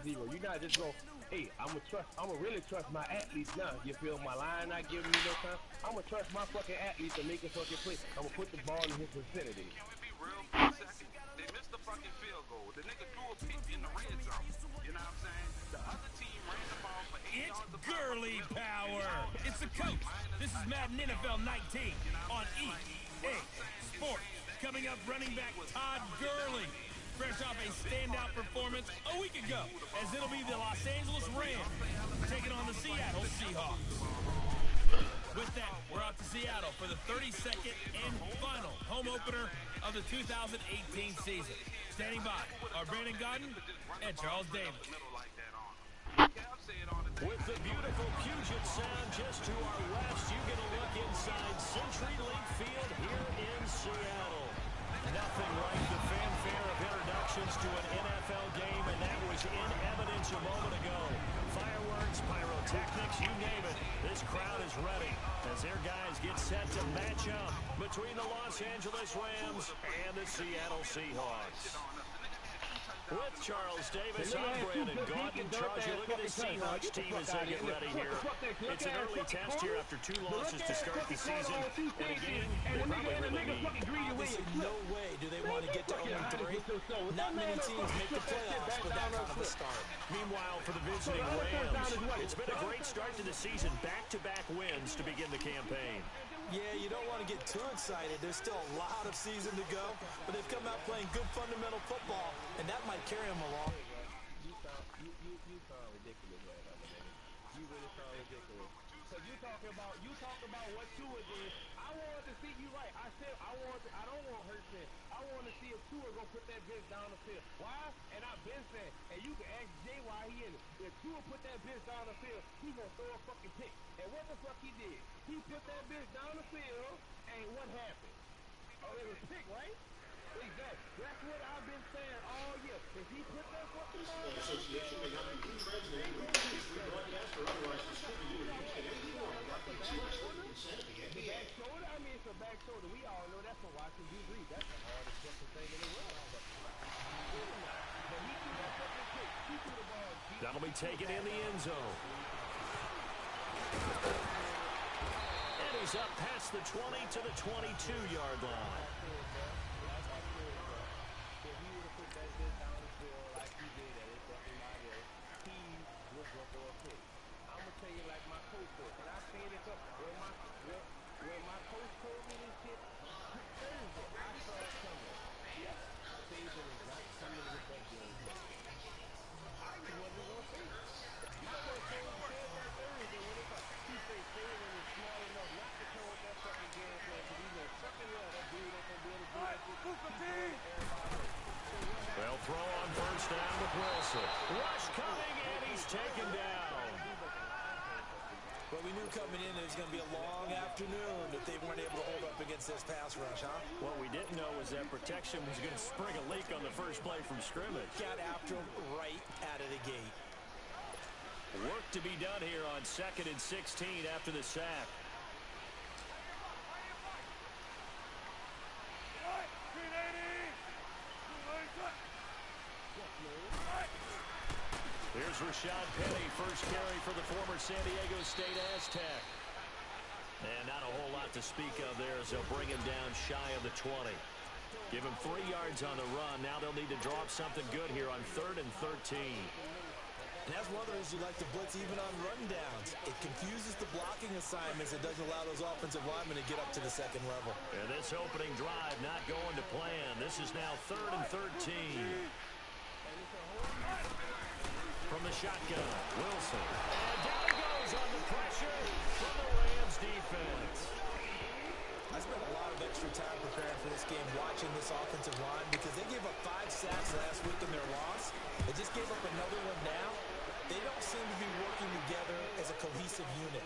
2-0. You're not just going, hey, I'm gonna really trust my athletes now. You feel my line not giving me no time? I'm gonna trust my fucking athletes to make a fucking play. I'm gonna put the ball in his vicinity. Can we be real for a second? They missed the fucking field goal. The nigga threw a pick in the red zone. You know what I'm saying? The other team ran the ball for 8 yards. It's girly power. It's the coach. This is Madden NFL 19 on EA Sports. Coming up, running back Todd Gurley, fresh off a standout performance a week ago, as it'll be the Los Angeles Rams taking on the Seattle Seahawks. With that, we're off to Seattle for the 32nd and final home opener of the 2018 season. Standing by are Brandon Godden and Charles Davis. With the beautiful Puget Sound just to our west, you get a look inside CenturyLink Field here in Seattle. Nothing like the fanfare of introductions to an NFL game, and that was in evidence a moment ago. Fireworks, pyrotechnics, you name it. This crowd is ready as their guys get set to match up between the Los Angeles Rams and the Seattle Seahawks. With Charles Davis, I'm Brandon Godden. Charles, you look at this Seahawks team as they get ready here. It's an early test here after 2 losses to start the season. And a game they probably really need. Obviously, no way do they want to get to 0-3. Not many teams make the playoffs with that kind of a start. Meanwhile, for the visiting Rams, it's been a great start to the season. Back-to-back wins to begin the campaign. Yeah, you don't want to get too excited. There's still a lot of season to go, but they've come out playing good fundamental football, and that might carry them along. You sound ridiculous right now, man. You really sound ridiculous. Because you talk about what Tua did. I wanted to see you right. I said I don't want Hurts in. I want to see if Tua gonna put that bitch down the field. Why? And I've been saying, and you can ask Jay why he in it. If Tua put that bitch down the field, he gonna throw a fucking pick. And what the fuck he did? He put that bitch down the field, and what happened? Oh, it was pick, right? Exactly. That's what I've been saying all year. If he put that fucking ball down the association may not be translated to broadcast or otherwise distributed in each and every form that expresses the consent of the NBA. Back shoulder? I mean, it's a back shoulder. We all know that's a Washington D.C. That's the hardest fucking thing in the world. But he threw that fucking pick. He threw the ball. That'll be taken in the end zone. And he's up past the 20 to the 22-yard line. They'll throw on first down with Wilson. Rush coming, and he's taken down. Well, we knew coming in it was going to be a long afternoon if they weren't able to hold up against this pass rush, huh? What we didn't know was that protection was going to spring a leak on the first play from scrimmage. Got after him right out of the gate. Work to be done here on 2nd and 16 after the sack. Here's Rashad Penny, first carry for the former San Diego State Aztec. And not a whole lot to speak of there as they'll bring him down shy of the 20. Give him 3 yards on the run. Now they'll need to drop something good here on 3rd and 13. And that's one of the reasons you like to blitz even on rundowns. It confuses the blocking assignments. It doesn't allow those offensive linemen to get up to the second level. And this opening drive not going to plan. This is now 3rd and 13. From the shotgun, Wilson. And down he goes on the pressure from the Rams defense. I spent a lot of extra time preparing for this game, watching this offensive line, because they gave up 5 sacks last week in their loss. They just gave up another one now. They don't seem to be working together as a cohesive unit.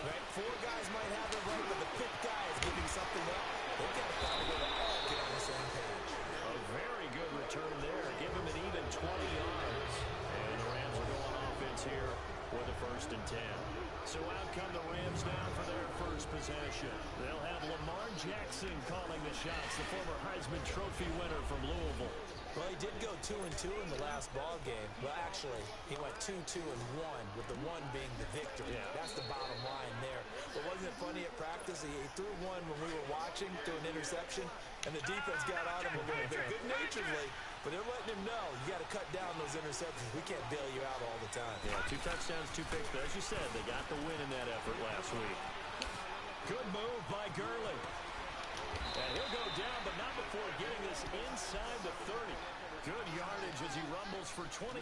Right? 4 guys might have it right, but the 5th guy is giving something up. They've got to find a way to all get on the same page. A very good return there. Give him an even 20 yards. And the Rams are going offense here for the 1st and 10. So out come the Rams now for their first possession. They'll have Lamar Jackson calling the shots, the former Heisman Trophy winner from Louisville. Well, he did go 2-2 in the last ball game. Well, actually, he went 2-2-1, with the 1 being the victory. Yeah. That's the bottom line there. But wasn't it funny at practice? He threw one when we were watching, threw an interception, and the defense got on him a little bit, good-naturedly. But they're letting him know, you got to cut down those interceptions. We can't bail you out all the time. Yeah, 2 touchdowns, 2 picks. But as you said, they got the win in that effort last week. Good move by Gurley. And he'll go down, but not before getting this inside the 30. Good yardage as he rumbles for 24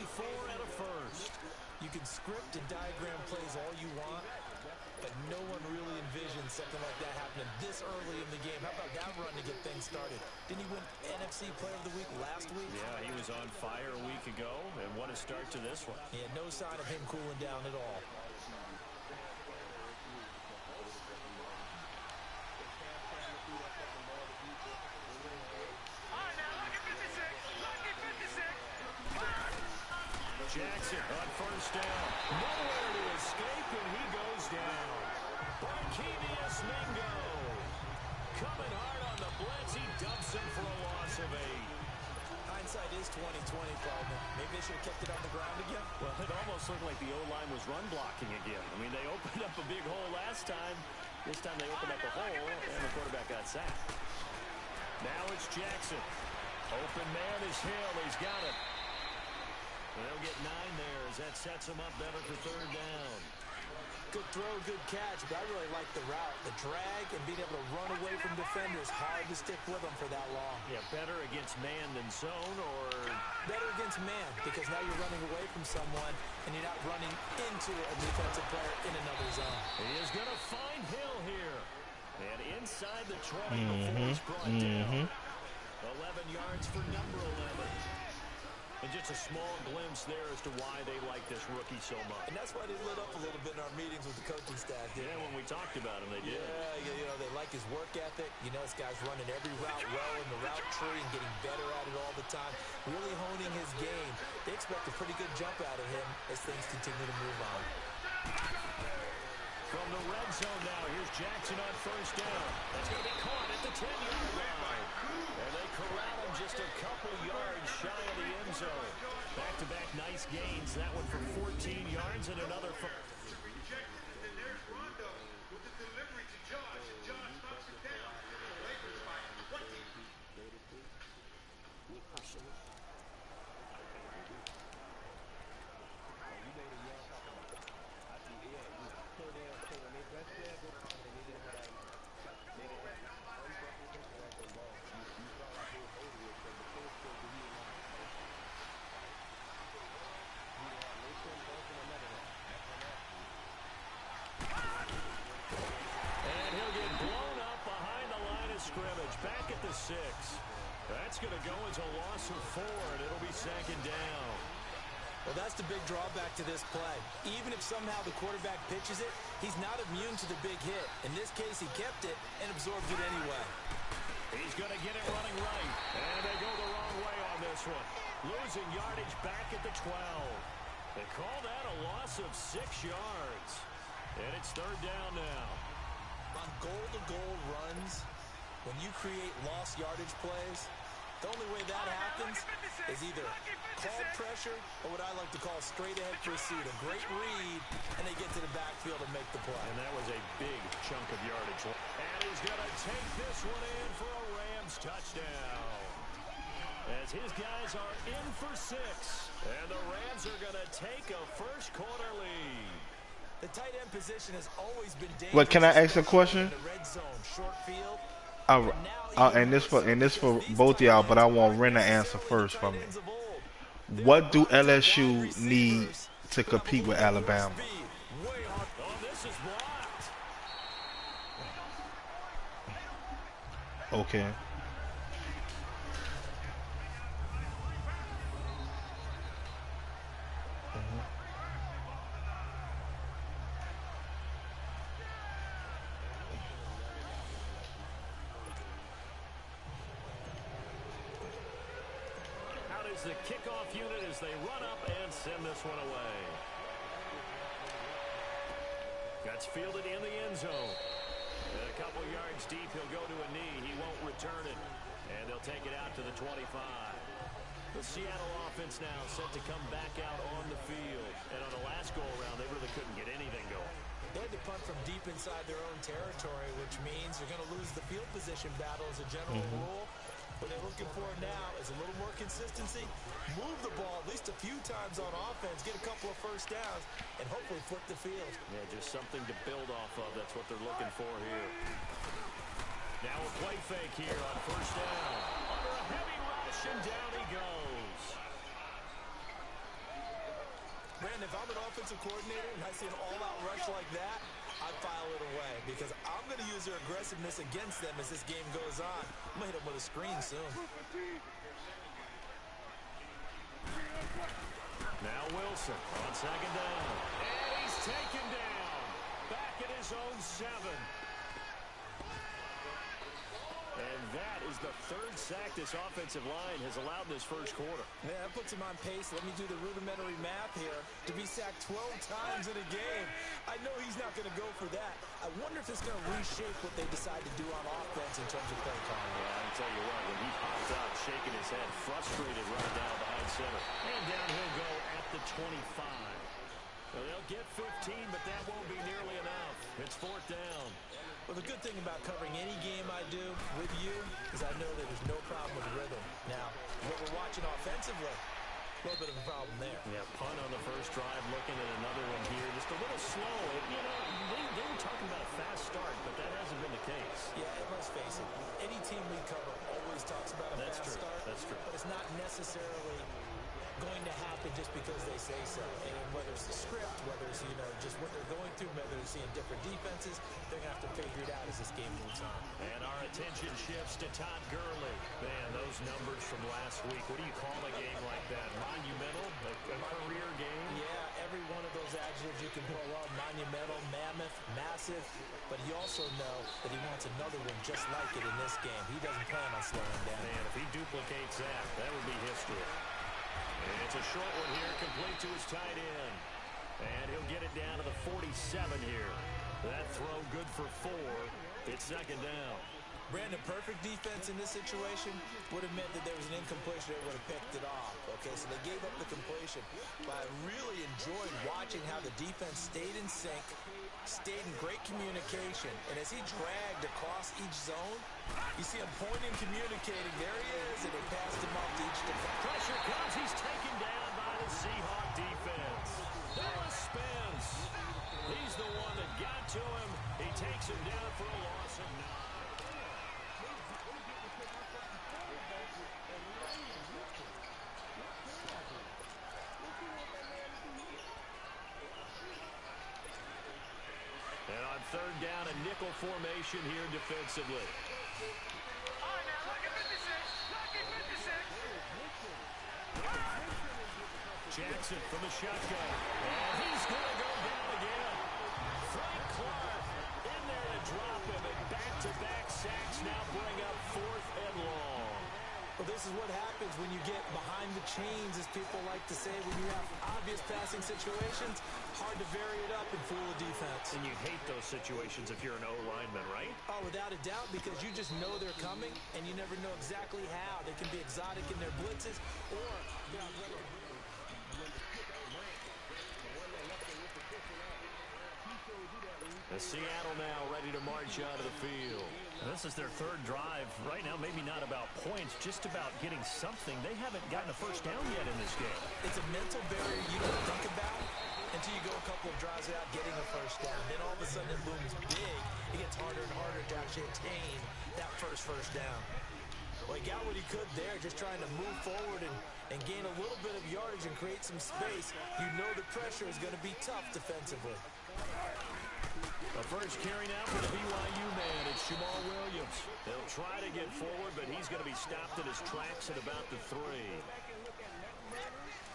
and a first. You can script and diagram plays all you want, but no one really envisions something like that happening this early in the game. How about that run to get things started? Didn't he win NFC Player of the Week last week? Yeah, he was on fire a week ago, and what a start to this one. He had no sign of him cooling down at all. Jackson on first down. Nowhere to escape, and he goes down. Barkevius Mingo. Coming hard on the blitz. He dumps him for a loss of 8. Hindsight is 20/20, partner. Maybe they should have kept it on the ground again. Well, it almost looked like the O-line was run blocking again. I mean, they opened up a big hole last time. This time they opened up a hole, and the quarterback got sacked. Now it's Jackson. Open man is Hill. He's got it. They'll get 9 there as that sets him up better for 3rd down. Good throw, good catch, but I really like the route. The drag and being able to run away from defenders, hard to stick with them for that long. Yeah, better against man than zone, or better against man, because now you're running away from someone and you're not running into a defensive player in another zone. He is going to find Hill here. And inside the 20 before it's brought down. 11 yards for number 11. And just a small glimpse there as to why they like this rookie so much. And that's why they lit up a little bit in our meetings with the coaching staff. Yeah, when we talked about him, they did. Yeah, you know, they like his work ethic. You know, this guy's running every route well in the route tree and getting better at it all the time. Really honing his game. They expect a pretty good jump out of him as things continue to move on. From the red zone now, here's Jackson on first down. That's going to be caught at the 10-yard line. And they corral him just a couple yards shy of the end zone. Back-to-back nice gains. That one for 14 yards and another for... There's Rondo with the delivery to Josh, and Josh knocks it down. The Lakers by 20. Scrimmage back at the 6. That's going to go as a loss of 4, and it'll be 2nd down. Well, that's the big drawback to this play. Even if somehow the quarterback pitches it, he's not immune to the big hit. In this case, he kept it and absorbed it anyway. He's going to get it running right, and they go the wrong way on this one. Losing yardage back at the 12. They call that a loss of 6 yards, and it's 3rd down now. On goal-to-goal runs, when you create lost yardage plays, the only way that happens is either called pressure or what I like to call straight-ahead pursuit. A great read, and they get to the backfield and make the play. And that was a big chunk of yardage. And he's going to take this one in for a Rams touchdown. As his guys are in for 6, and the Rams are going to take a first-quarter lead. The tight end position has always been dangerous. What, can I ask a question? In the red zone, short field. And this for both y'all, but I want Ren to answer first for me. What do LSU need to compete with Alabama? Okay. The kickoff unit as they run up and send this one away. That's fielded in the end zone. And a couple yards deep, he'll go to a knee. He won't return it. And they'll take it out to the 25. The Seattle offense now set to come back out on the field. And on the last go-around, they really couldn't get anything going. They had to punt from deep inside their own territory, which means you're going to lose the field position battle as a general rule. What they're looking for now is a little more consistency, move the ball at least a few times on offense, get a couple of first downs, and hopefully flip the field. Yeah, just something to build off of. That's what they're looking for here. Now a play fake here on first down. Under a heavy rush, and down he goes. Brandon, if I'm an offensive coordinator and I see an all-out rush like that, I'd file it away because I'm going to use their aggressiveness against them as this game goes on. I'm going to hit them with a screen soon. Now Wilson on second down. And he's taken down. Back at his own 7. And that is the third sack this offensive line has allowed this first quarter. Yeah, that puts him on pace. Let me do the rudimentary math here. To be sacked 12 times in a game, I know he's not going to go for that. I wonder if it's going to reshape what they decide to do on offense in terms of play calling. Yeah, I can tell you what, when he popped up, shaking his head, frustrated right down behind center. And down he'll go at the 25. Well, they'll get 15, but that won't be nearly enough. It's fourth down. Well, the good thing about covering any game I do with you is I know that there's no problem with rhythm. Now, what we're watching offensively, a little bit of a problem there. Yeah, punt on the first drive, looking at another one here. Just a little slow. You know, they were talking about a fast start, but that hasn't been the case. Yeah, and let's face it, any team we cover always talks about a fast start. That's true. But it's not necessarily going to happen just because they say so. And whether it's the script, whether it's, you know, just what they're going through, whether they're seeing different defenses, they're going to have to figure it out as this game moves on. And our attention shifts to Todd Gurley. Man, those numbers from last week. What do you call a game like that? Monumental? A career game? Yeah, every one of those adjectives you can pull up. Monumental, mammoth, massive. But you also know that he wants another one just like it in this game. He doesn't plan on slowing down. Man, if he duplicates that, that would be history. And it's a short one here, complete to his tight end. And he'll get it down to the 47 here. That throw good for 4. It's second down. Brandon, perfect defense in this situation would have meant that there was an incompletion that would have picked it off. Okay, so they gave up the completion. But I really enjoyed watching how the defense stayed in sync, stayed in great communication. And as he dragged across each zone, you see him pointing, communicating. There he is, and they passed him off to each defense. Pressure comes. He's taken down by the Seahawk defense. Dallas Spence. He's the one that got to him. He takes him down for a loss of 9. And on third down, a nickel formation here defensively. All right, now look at 56. Look at 56. Jackson from the shotgun. And he's going to go down again. Frank Clark in there to drop him. And back-to-back sacks now bring up 4th and long. Well, this is what happens when you get behind the chains, as people like to say, when you have obvious passing situations. Hard to vary it up and fool the defense. And you hate those situations if you're an O-lineman, right? Oh, without a doubt, because you just know they're coming, and you never know exactly how. They can be exotic in their blitzes, or the Seattle now ready to march out of the field. And this is their third drive. Right now, maybe not about points, just about getting something. They haven't gotten a first down yet in this game. It's a mental barrier you don't think about until you go a couple of drives without getting a first down. Then all of a sudden it looms big. It gets harder and harder to actually attain that first down. Well, he got what he could there, just trying to move forward and gain a little bit of yardage and create some space. You know the pressure is going to be tough defensively. The first carry now for the BYU man. It's Jamal Williams. They'll try to get forward, but he's going to be stopped in his tracks at about the 3.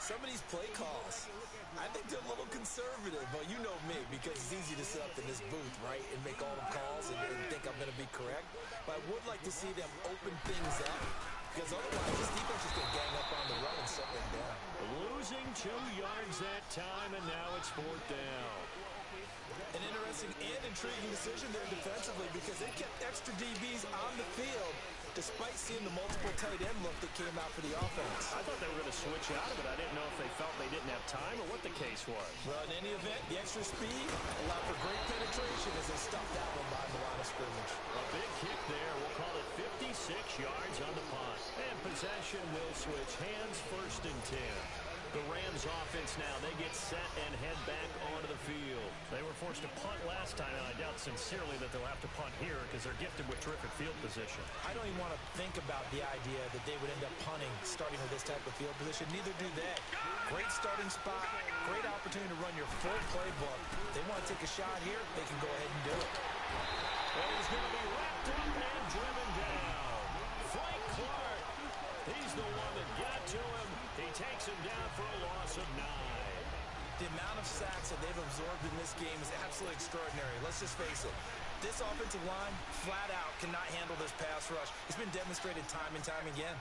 Some of these play calls, I think they're a little conservative. But you know me, because it's easy to sit up in this booth, right, and make all the calls and think I'm going to be correct. But I would like to see them open things up, because otherwise this defense is going to gang up on the run and shut them down. Losing 2 yards that time, and now it's 4th down. An interesting and intriguing decision there defensively, because they kept extra DBs on the field despite seeing the multiple tight end look that came out for the offense. I thought they were going to switch out of it. I didn't know if they felt they didn't have time or what the case was. Well, in any event, the extra speed allowed for great penetration as they stuffed that one by the line of scrimmage. A big kick there. We'll call it 56 yards on the punt. And possession will switch hands, 1st and 10. The Rams offense now, they get set and head back onto the field. They were forced to punt last time, and I doubt sincerely that they'll have to punt here because they're gifted with terrific field position. I don't even want to think about the idea that they would end up punting starting with this type of field position. Neither do they. Great starting spot, great opportunity to run your full playbook. If they want to take a shot here, they can go ahead and do it. And he's going to be wrapped up and driven down. Frank Clark, he's the one that got to him. He takes him down for a loss of 9. The amount of sacks that they've absorbed in this game is absolutely extraordinary. Let's just face it. This offensive line, flat out, cannot handle this pass rush. It's been demonstrated time and time again.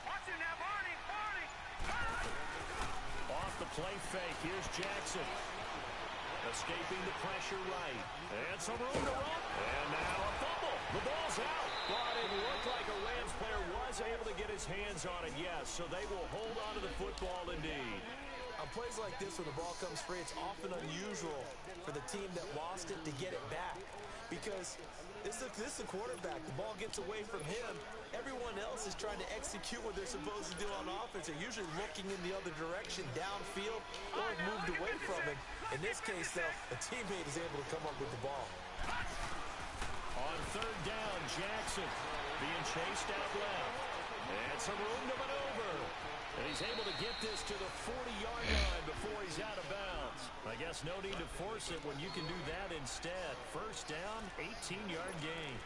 Watch it now, Barney. Off the play fake, here's Jackson. Escaping the pressure right. And some room to run. And now a fumble. The ball's out. But it looked like a Rams player was able to get his hands on it, yes. So they will hold on to the football indeed. On plays like this where the ball comes free, it's often unusual for the team that lost it to get it back. Because this is the quarterback. The ball gets away from him. Everyone else is trying to execute what they're supposed to do on offense. They're usually looking in the other direction, downfield, or moved away from him. In this case, though, a teammate is able to come up with the ball. On 3rd down, Jackson being chased out left. And some room to maneuver. And he's able to get this to the 40-yard line before he's out of bounds. I guess no need to force it when you can do that instead. 1st down, 18-yard gain.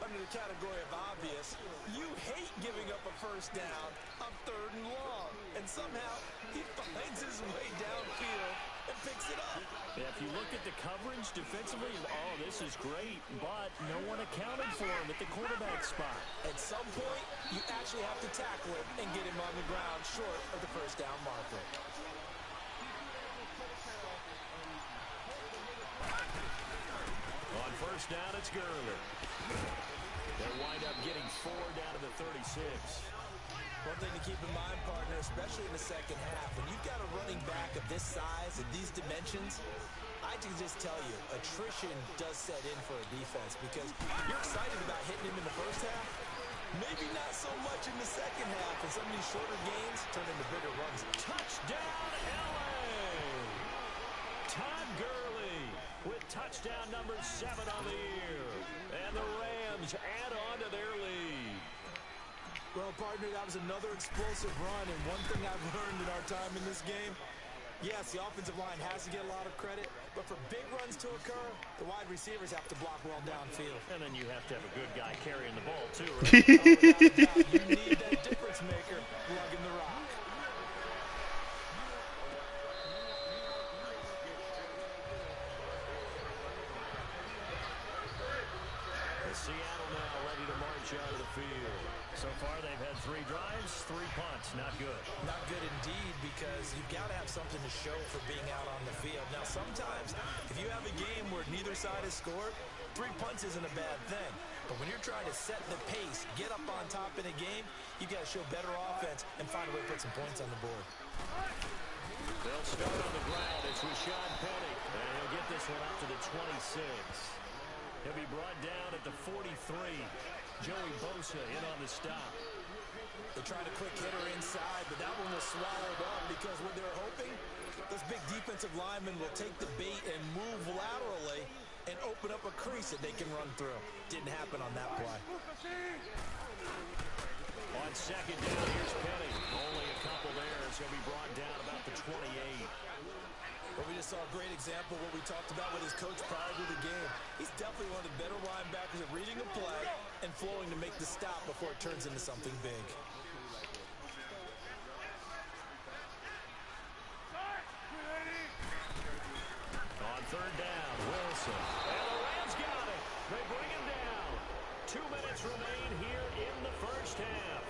Under the category of obvious, you hate giving up a 1st down on 3rd and long. And somehow, he finds his way downfield and picks it up. Yeah, if you look at the coverage defensively, oh, this is great, but no one accounted for him at the quarterback spot. At some point, you actually have to tackle him and get him on the ground short of the 1st down marker. On 1st down, it's Gurley. They'll wind up getting 4 down to the 36. One thing to keep in mind, partner, especially in the second half, when you've got a running back of this size and these dimensions, I can just tell you, attrition does set in for a defense because you're excited about hitting him in the 1st half. Maybe not so much in the second half, and some of these shorter gains turn into bigger runs. Touchdown, L.A. Todd Gurley with touchdown number 7 on the year. And the Rams add on to their lead. Well, partner, that was another explosive run, and one thing I've learned in our time in this game, yes, the offensive line has to get a lot of credit, but for big runs to occur, the wide receivers have to block well downfield. And then you have to have a good guy carrying the ball, too, right? You need that difference maker lugging the rock. Seattle now ready to march out of the field. So far, they've had 3 drives, 3 punts. Not good. Not good indeed, because you've got to have something to show for being out on the field. Now, sometimes, if you have a game where neither side has scored, 3 punts isn't a bad thing. But when you're trying to set the pace, get up on top in a game, you've got to show better offense and find a way to put some points on the board. They'll start on the ground. It's Rashad Penny. And he'll get this one up to the 26. He'll be brought down at the 43. Joey Bosa in on the stop. They tried a quick hitter inside, but that one was swallowed up because what they're hoping, those big defensive linemen will take the bait and move laterally and open up a crease that they can run through. Didn't happen on that play. On 2nd down, here's Penny. Only a couple there, so he'll be brought down about the 28. But we just saw a great example of what we talked about with his coach prior to the game. He's definitely one of the better linebackers at reading a play and flowing to make the stop before it turns into something big. On 3rd down, Wilson. And the Rams got it. They bring him down. 2 minutes remain here in the 1st half.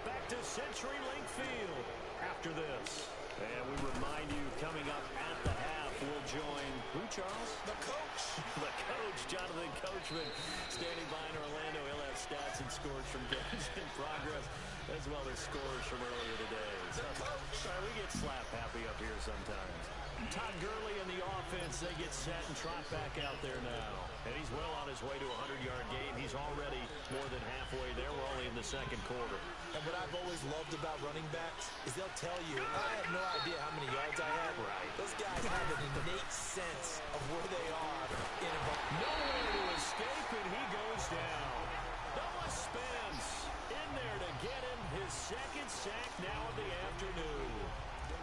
Back to CenturyLink Field after after this. And we remind you, coming up at the half, we'll join who, Charles? The coach. The coach, Jonathan Coachman, standing by in Orlando. He'll have stats and scores from games in progress, as well as scores from earlier today. So, sorry, we get slap happy up here sometimes. Todd Gurley in the offense. They get set and trot back out there now. And he's well on his way to a 100-yard game. He's already more than halfway there. We're only in the second quarter. And what I've always loved about running backs is they'll tell you, I had no idea how many yards I had. Right. Those guys have an innate sense of where they are in a ball. Nowhere to escape, and he goes down. Noah Spence in there to get him his second sack now of the afternoon.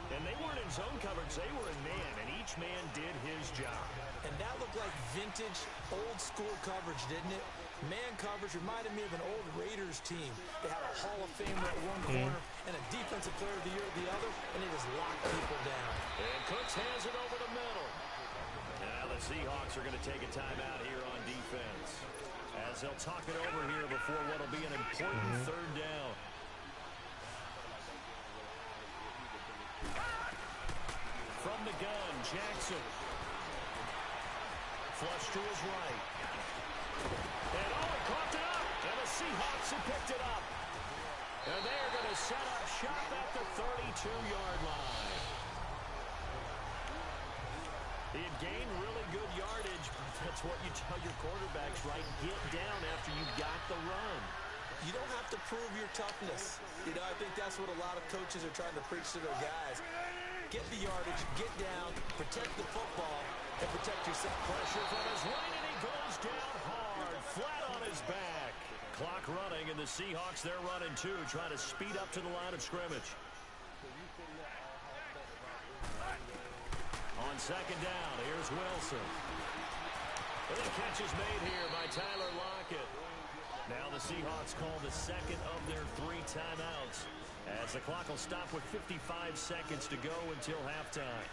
And they weren't in zone coverage. They were in man, and each man did his job. And that looked like vintage, old-school coverage, didn't it? Man coverage reminded me of an old Raiders team. They had a Hall of Famer at one corner and a Defensive Player of the Year at the other, and they just locked people down. And Cooks hands it over the middle. Now the Seahawks are going to take a timeout here on defense, as they'll talk it over here before what will be an important third down. From the gun, Jackson. Flush to his right. And he caught it up. And the Seahawks have picked it up. And they're going to set up shop at the 32-yard line. He had gained really good yardage. That's what you tell your quarterbacks, right? Get down after you've got the run. You don't have to prove your toughness. You know, I think that's what a lot of coaches are trying to preach to their guys. Get the yardage, get down, protect the football, and protect yourself. Pressure from his right, and he goes down hard, flat on his back. Clock running, and the Seahawks, they're running too, trying to speed up to the line of scrimmage. On second down, here's Wilson. And the catch is made here by Tyler Lockett. Now the Seahawks call the second of their 3 timeouts, as the clock will stop with 55 seconds to go until halftime.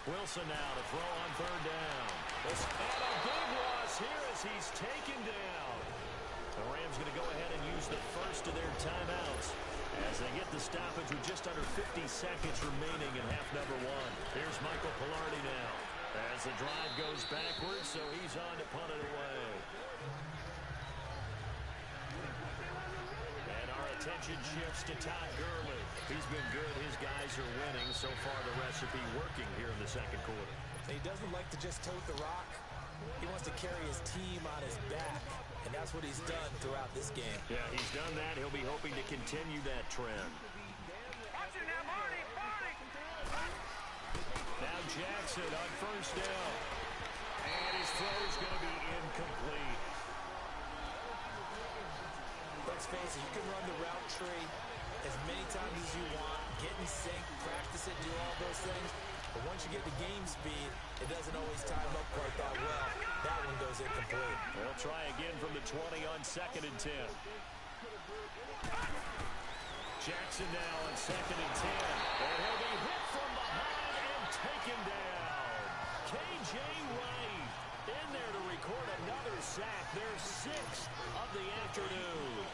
Wilson now to throw on third down. And a big loss here as he's taken down. The Rams going to go ahead and use the first of their timeouts as they get the stoppage with just under 50 seconds remaining in half number 1. Here's Michael Pilardi now as the drive goes backwards, so he's on to punt it away. And our attention shifts to Todd Gurley. He's been good. His guys are winning. So far, the recipe working here in the second quarter. He doesn't like to just tote the rock. He wants to carry his team on his back, and that's what he's done throughout this game. Yeah, he's done that. He'll be hoping to continue that trend. Watch it now, Marty! Marty! Now Jackson on first down. And his throw is going to be incomplete. Let's face it, you can run the route tree as many times as you want, get in sync, practice it, do all those things. But once you get to game speed, it doesn't always time up quite that well. That one goes incomplete. They'll try again from the 20 on 2nd and 10. Jackson now on 2nd and 10. And he'll be hit from behind and taken down. K.J. Wright in there to record another sack. Their 6th of the afternoon.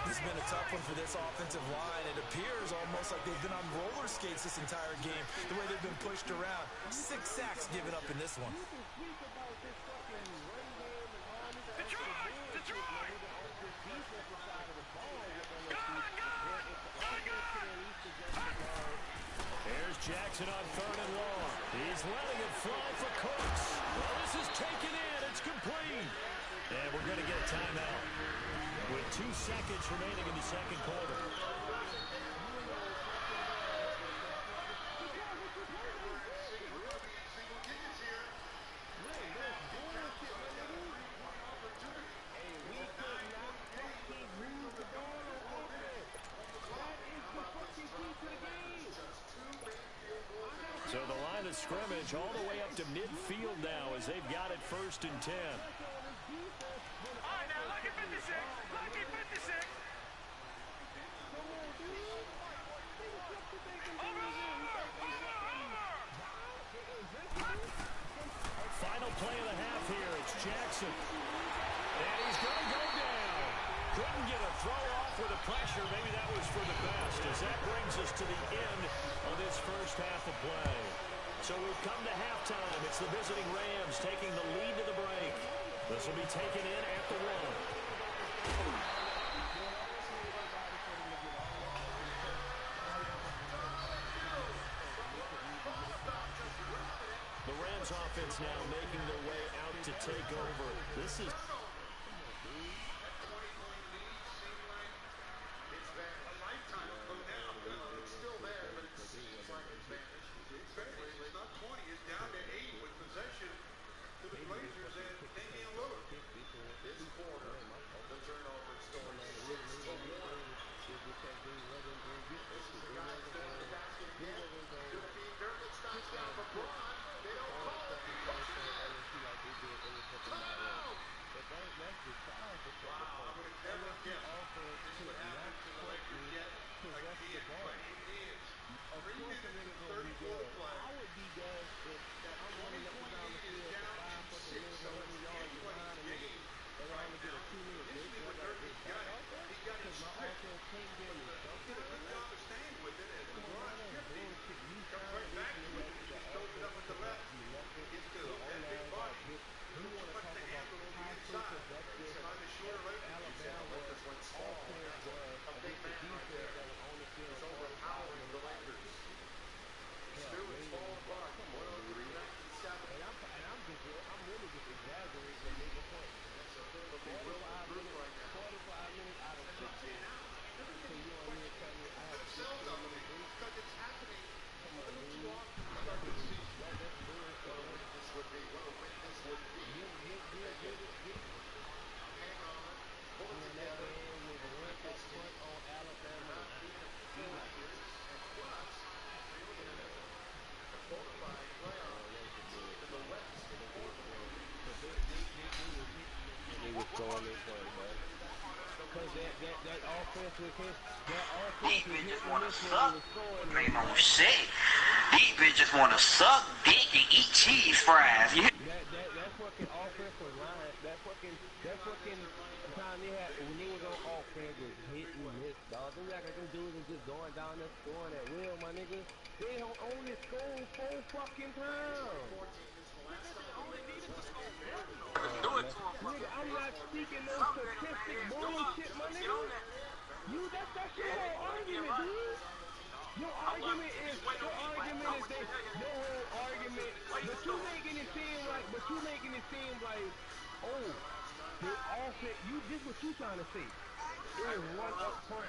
It's been a tough one for this offensive line. It appears almost like they've been on roller skates this entire game, the way they've been pushed around. 6 sacks given up in this one. Detroit! Detroit! Here's Jackson on 3rd and long. He's letting it fly for Cooks. Well, this is taken in. It's complete. And we're going to get a timeout with 2 seconds remaining in the second quarter. So the line of scrimmage all the way up to midfield now as they've got it 1st and 10. All right, now look at 56. Look at 56. Final play of the half here. It's Jackson. And he's going to go down. Couldn't get a throw off with the pressure. Maybe that was for the best, as that brings us to the end of this first half of play. So we've come to halftime. It's the visiting Rams taking the lead to the break. This will be taken in at the 1. The Rams offense now making their way out to take over. This is... That offense was hit. That These offense was bitches hitting wanna this when suck. he was scoring. Ain't no shit. These bitches wanna suck dick and eat cheese fries. You That fucking offensive line, that fucking time they had when they was on offense was hit and miss, dog. Them like them dudes was just going down there scoring at will, my nigga. They don't only score 4 fucking times. Do it to him, Nigga, I'm not speaking no statistic bullshit, my nigga. That's your whole argument, dude. Your argument is that your whole argument, but you making it seem like, oh, the offense. This what you trying to say. It was one up front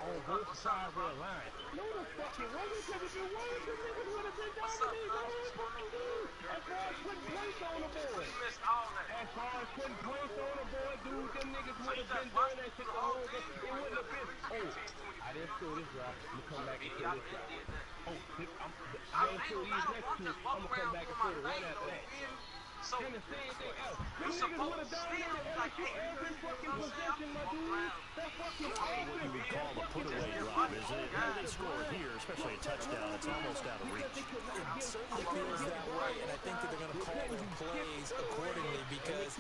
on both sides of the line. No, the fuck it wasn't, because if it was, the niggas would have been dominating the whole fucking game. As far as putting points on the board. As far as putting points on the board, dude, them niggas would have been doing that shit the whole game. It wouldn't have been, oh, I didn't steal this drive. Let me come back and steal this drive. Oh, I ain't steal these next two. I'm going to come back and steal the one after that. And the same thing else. Them niggas would have dominated LSU every fucking possession, my dude. That fucking offense. You would call a put-away drive, isn't it? How they score here, especially a touchdown, it's almost out of reach. It certainly feels that way, and I think that they're going to call their plays accordingly, because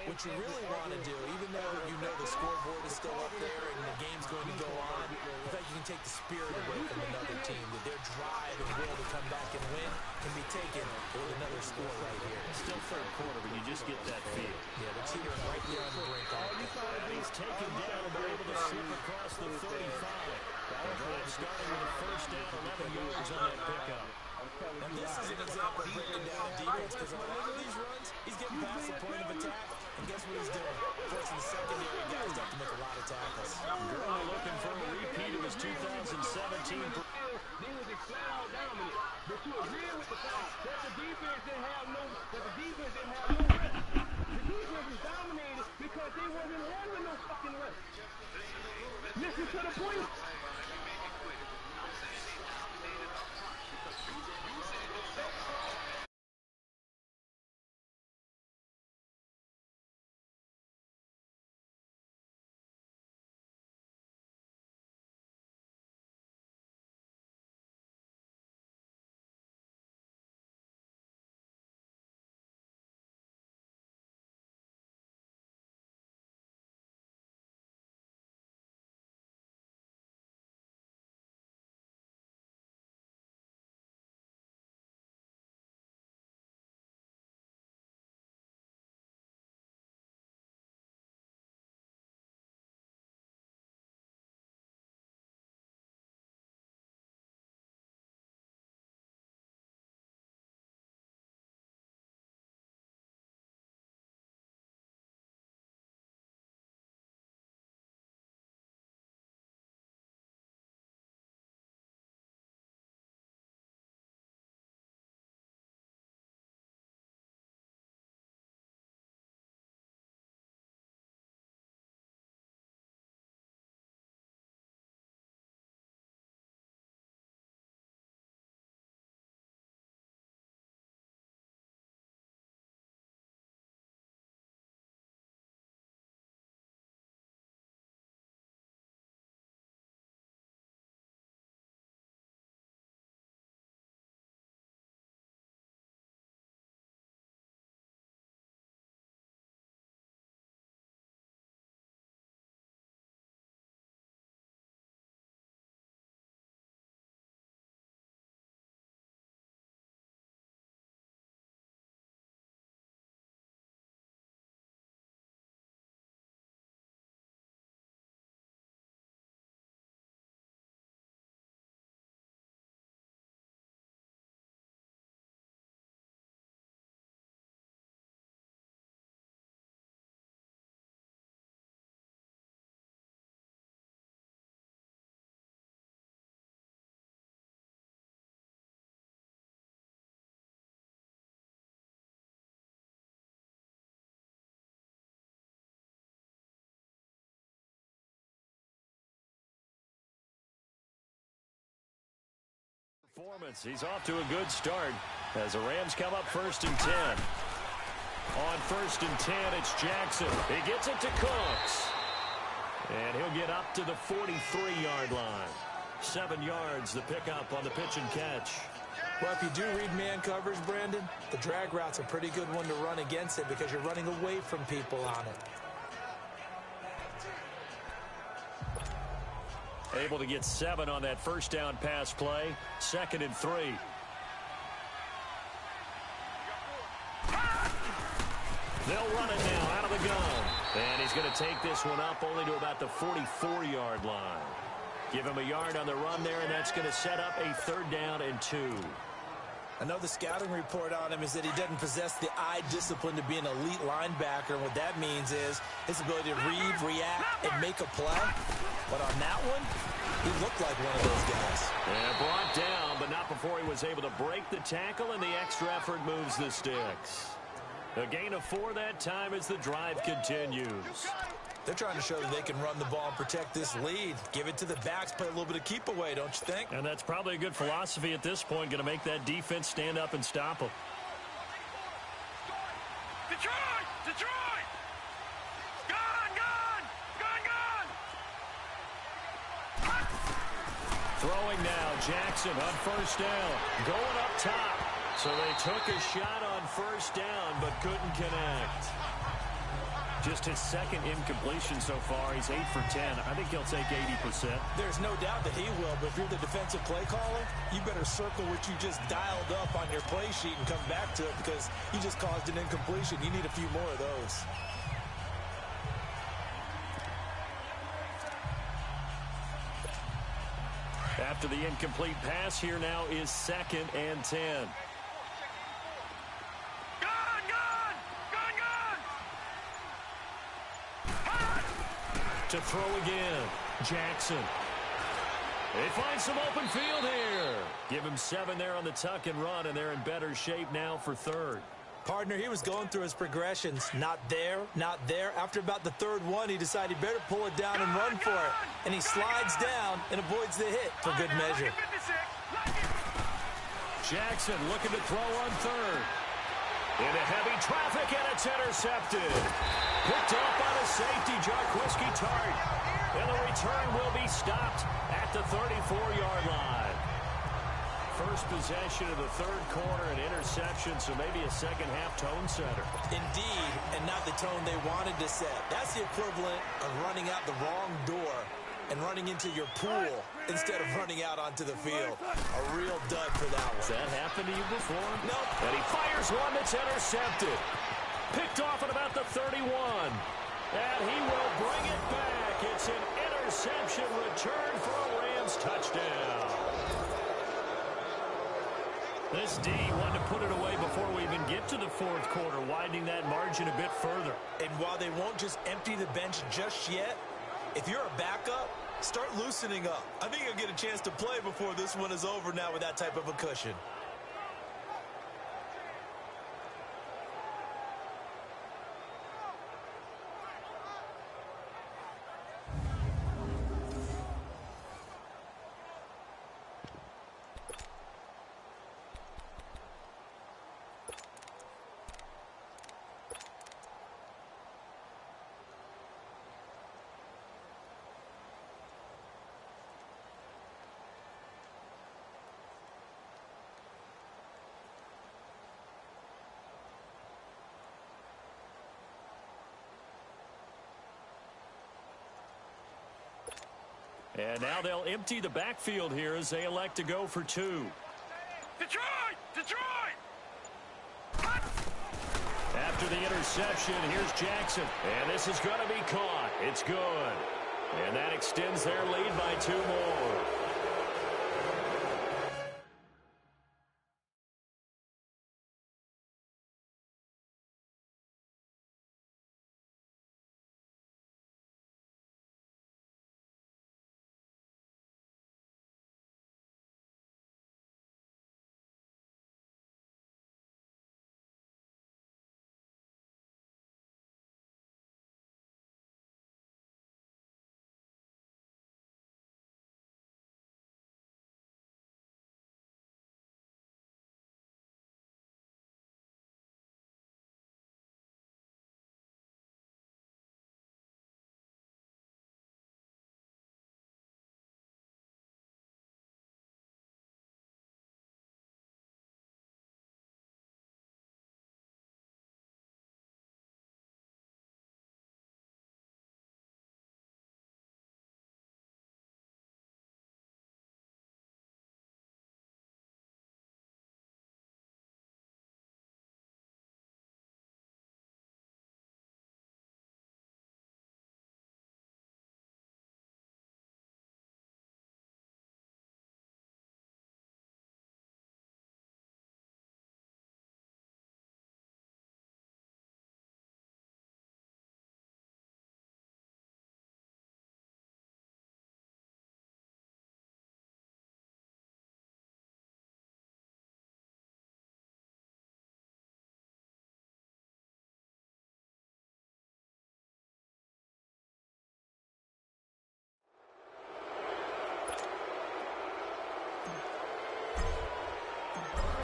what you really want to do, even though you know the scoreboard is still up there and the game's going to go on, the fact you can take the spirit away from another team, that their drive and will to come back and win can be taken with another score right here. Still third quarter, but you just get that feel. Yeah, the teetering right there on the brink. And he's taken down, but able to slip across the 35. Starting with a first down, 11 yards on that pickup. And this is an example of breaking down defense, because on a lot of these runs, he's getting past the point of attack, and guess what he's doing? Forcing the secondary guys to have to make a lot of tackles. Gurley looking for a repeat of his 2017. They was a flat out dominant. But you agree with the fact that the defense didn't have no rest. The defense was dominated because they wasn't having no fucking rest. Listen to the point. performance. He's off to a good start as the Rams come up 1st and 10. On 1st and 10, it's Jackson. He gets it to Cooks. And he'll get up to the 43-yard line. 7 yards the pickup on the pitch and catch. Well, if you do read man coverage, Brandon, the drag route's a pretty good one to run against it because you're running away from people on it. Able to get 7 on that first down pass play. 2nd and 3. They'll run it now out of the gun. And he's going to take this one up only to about the 44-yard line. Give him a yard on the run there, and that's going to set up a 3rd down and 2. I know the scouting report on him is that he doesn't possess the eye discipline to be an elite linebacker. What that means is his ability to read, react, and make a play. But on that one, he looked like one of those guys. And brought down, but not before he was able to break the tackle, and the extra effort moves the sticks. A gain of 4 that time as the drive continues. They're trying to show that they can run the ball and protect this lead. Give it to the backs, play a little bit of keep away, don't you think? And that's probably a good philosophy at this point, going to make that defense stand up and stop them. Detroit! Detroit! Gone! Gone! Gone! Gone! Throwing now, Jackson on 1st down. Going up top. So they took a shot on 1st down, but couldn't connect. Just his 2nd incompletion so far. He's 8 for 10. I think he'll take 80%. There's no doubt that he will, but if you're the defensive play caller, you better circle what you just dialed up on your play sheet and come back to it because you just caused an incompletion. You need a few more of those. After the incomplete pass, here now is 2nd and 10. To throw again, Jackson. They find some open field here. Give him 7 there on the tuck and run, and they're in better shape now for 3rd. Partner, he was going through his progressions. Not there, not there. After about the 3rd one, he decided he better pull it down and run for it. And he slides down and avoids the hit for good measure. Jackson looking to throw on 3rd. Into heavy traffic, and it's intercepted. Picked up by the safety, Jarquiski Tart. And the return will be stopped at the 34-yard line. First possession of the 3rd quarter, an interception, so maybe a second-half tone setter. Indeed, and not the tone they wanted to set. That's the equivalent of running out the wrong door and running into your pool instead of running out onto the field. A real dud for that one. Has that happened to you before? Nope. And he fires one that's intercepted. Picked off at about the 31. And he will bring it back. It's an interception return for a Rams touchdown. This D wanted to put it away before we even get to the 4th quarter, widening that margin a bit further. And while they won't just empty the bench just yet, if you're a backup, start loosening up. I think you'll get a chance to play before this one is over now with that type of a cushion. And now they'll empty the backfield here as they elect to go for 2. Detroit! Detroit! After the interception, here's Jackson. And this is going to be caught. It's good. And that extends their lead by 2 more.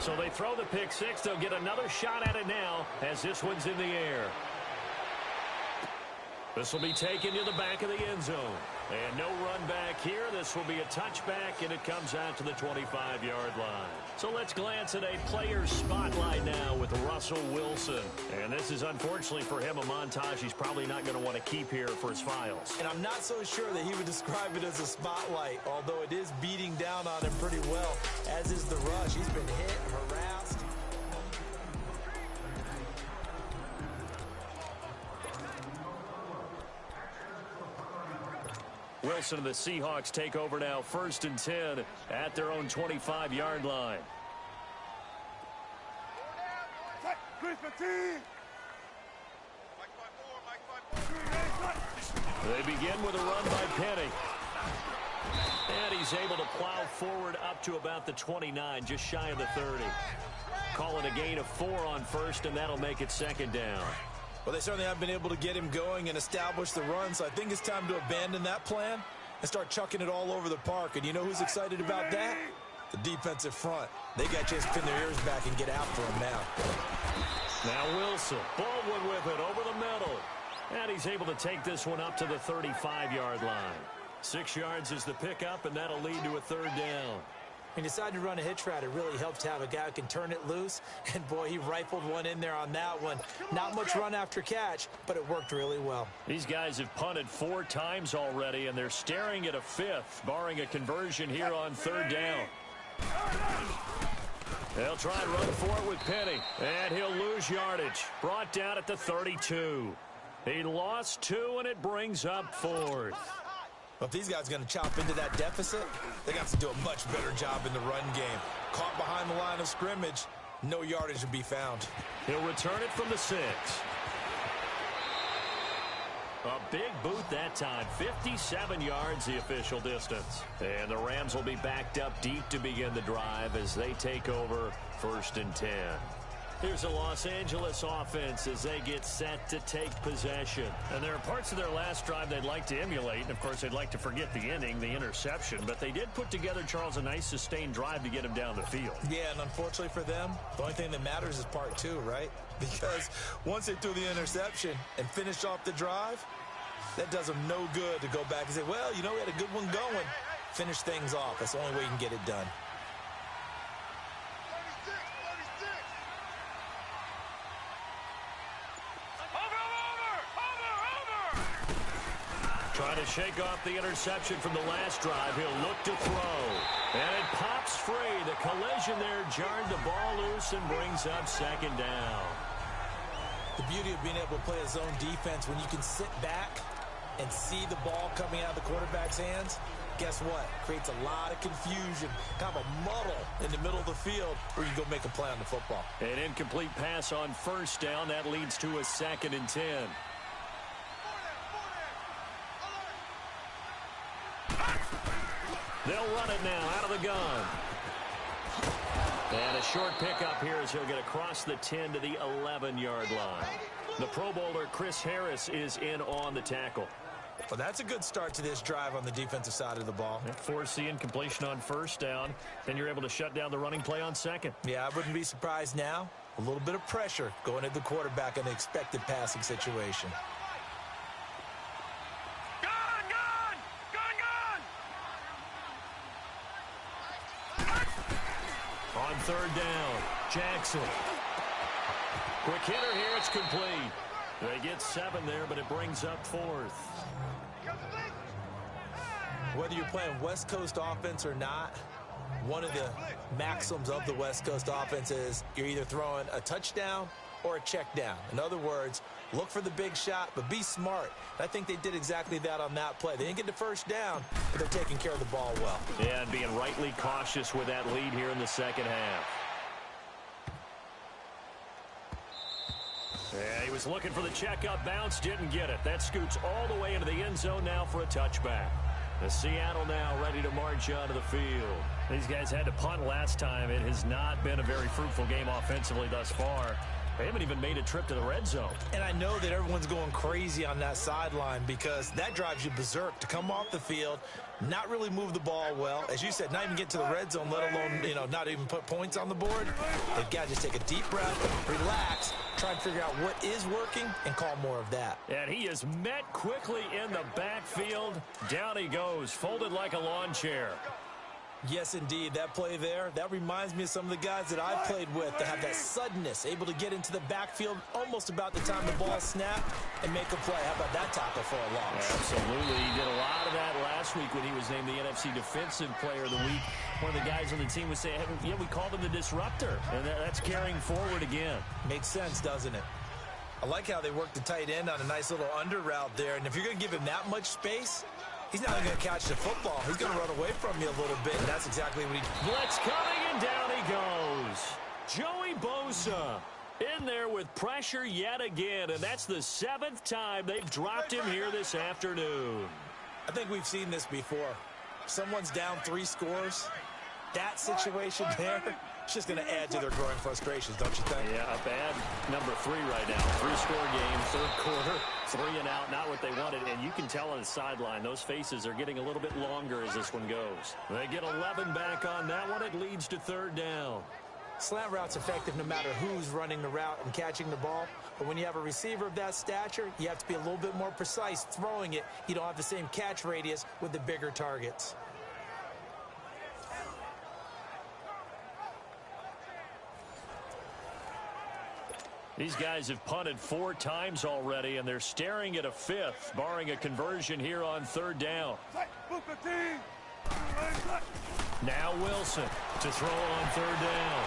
So they throw the pick six. They'll get another shot at it now as this one's in the air. This will be taken to the back of the end zone. And no run back here. This will be a touchback, and it comes out to the 25-yard line. So let's glance at a player spotlight now with Russell Wilson. And this is, unfortunately for him, a montage he's probably not going to want to keep here for his files. And I'm not so sure that he would describe it as a spotlight, although it is beating down on him pretty well, as is the rush. He's been hit, harassed. Wilson and the Seahawks take over now, 1st and 10 at their own 25-yard line. They begin with a run by Penny. And he's able to plow forward up to about the 29, just shy of the 30. Calling a gain of 4 on 1st, and that'll make it 2nd down. Well, they certainly have been able to get him going and establish the run, so I think it's time to abandon that plan and start chucking it all over the park. And you know who's excited about that? The defensive front. They got a chance to pin their ears back and get after him now. Now Wilson, Baldwin with it over the middle. And he's able to take this one up to the 35-yard line. 6 yards is the pickup, and that'll lead to a 3rd down. He decided to run a hitch route. It really helped to have a guy who can turn it loose. And, boy, he rifled one in there on that one. Not much run after catch, but it worked really well. These guys have punted 4 times already, and they're staring at a 5th, barring a conversion here on 3rd down. They'll try and run for it with Penny. And he'll lose yardage. Brought down at the 32. He lost 2, and it brings up 4th. Well, if these guys are going to chop into that deficit, they got to do a much better job in the run game. Caught behind the line of scrimmage, no yardage to be found. He'll return it from the 6. A big boot that time, 57 yards the official distance. And the Rams will be backed up deep to begin the drive as they take over 1st and 10. Here's a Los Angeles offense as they get set to take possession. And there are parts of their last drive they'd like to emulate. And, of course, they'd like to forget the inning, the interception. But they did put together, Charles, a nice sustained drive to get him down the field. Yeah, and unfortunately for them, the only thing that matters is part 2, right? Because once they threw the interception and finished off the drive, that does them no good to go back and say, well, you know, we had a good one going. Finish things off. That's the only way you can get it done. Trying to shake off the interception from the last drive. He'll look to throw. And it pops free. The collision there jarred the ball loose and brings up 2nd down. The beauty of being able to play a zone defense when you can sit back and see the ball coming out of the quarterback's hands, guess what? Creates a lot of confusion, kind of a muddle in the middle of the field where you go make a play on the football. An incomplete pass on 1st down. That leads to a 2nd and 10. They'll run it now out of the gun. And a short pickup here as he'll get across the 10 to the 11-yard line. The Pro Bowler Chris Harris is in on the tackle. Well, that's a good start to this drive on the defensive side of the ball. Force the incompletion on 1st down. Then you're able to shut down the running play on 2nd. Yeah, I wouldn't be surprised now. A little bit of pressure going at the quarterback in an expected passing situation. On 3rd down, Jackson. Quick hitter here, it's complete. They get 7 there, but it brings up 4th. Whether you're playing West Coast offense or not, one of the maxims of the West Coast offense is you're either throwing a touchdown or a check down. In other words, look for the big shot, but be smart. I think they did exactly that on that play. They didn't get the 1st down, but they're taking care of the ball well. Yeah, and being rightly cautious with that lead here in the 2nd half. Yeah, he was looking for the checkup bounce, didn't get it. That scoots all the way into the end zone now for a touchback. The Seattle now ready to march onto the field. These guys had to punt last time. It has not been a very fruitful game offensively thus far. They haven't even made a trip to the red zone. And I know that everyone's going crazy on that sideline because that drives you berserk to come off the field, not really move the ball well. As you said, not even get to the red zone, let alone, not even put points on the board. They've got to just take a deep breath, relax, try and figure out what is working, and call more of that. And he is met quickly in the backfield. Down he goes, folded like a lawn chair. Yes, indeed. That play there, that reminds me of some of the guys that I've played with that have that suddenness, able to get into the backfield almost about the time the ball snapped and make a play. How about that tackle for a loss? Absolutely. He did a lot of that last week when he was named the NFC Defensive Player of the Week. One of the guys on the team was saying, hey, yeah, we called him the disruptor, and that's carrying forward again. Makes sense, doesn't it? I like how they worked the tight end on a nice little under route there, and if you're going to give him that much space, he's not going to catch the football. He's going to run away from you a little bit, and that's exactly what he did. Blitz coming, and down he goes. Joey Bosa in there with pressure yet again, and that's the 7th time they've dropped him here this afternoon. I think we've seen this before. Someone's down 3 scores. That situation there, it's just going to add to their growing frustrations, don't you think? Yeah, a bad number 3 right now. 3-score game, 3rd quarter, 3 and out, not what they wanted. And you can tell on the sideline, those faces are getting a little bit longer as this one goes. They get 11 back on that one. It leads to 3rd down. Slant route's effective no matter who's running the route and catching the ball. But when you have a receiver of that stature, you have to be a little bit more precise throwing it. You don't have the same catch radius with the bigger targets. These guys have punted 4 times already, and they're staring at a 5th, barring a conversion here on 3rd down. Now Wilson to throw on 3rd down.